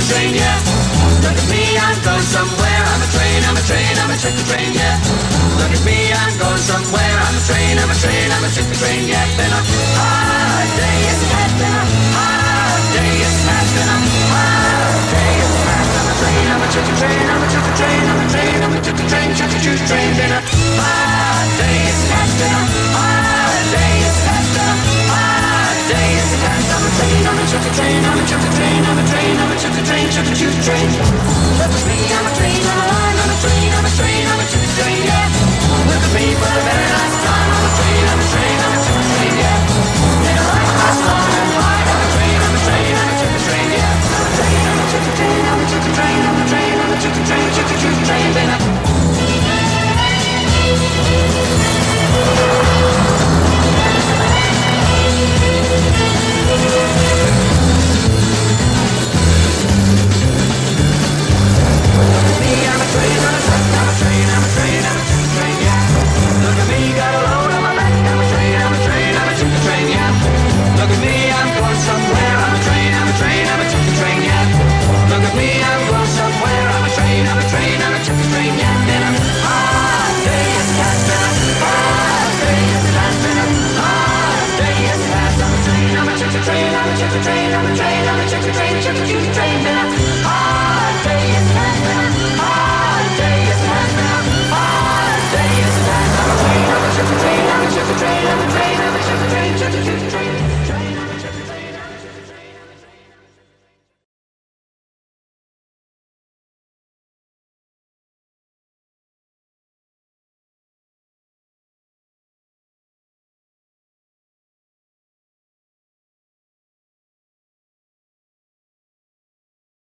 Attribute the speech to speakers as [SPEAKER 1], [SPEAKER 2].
[SPEAKER 1] a train, yeah. Look at me, I'm going somewhere. I'm a train, I'm a train, I'm a chicken train, yeah. Look at me, I'm going somewhere. I'm a train, I'm a train, I'm a chicken train, yeah. Been a hard day, yes it has been a hard day, yes it has been a hard day, yes it has. I'm a train, I'm a chicken train, I'm a chicken train, I'm a train, I'm a chicken train, chicken choo train. Been a hard day, yes it has been a hard day, yes it has been a hard day, yes it has. I'm a train, I'm a chicken train, I'm a chicken train, I'm a train, I'm a chicken train, chicken choo train. Look at me, I'm a train, I'm a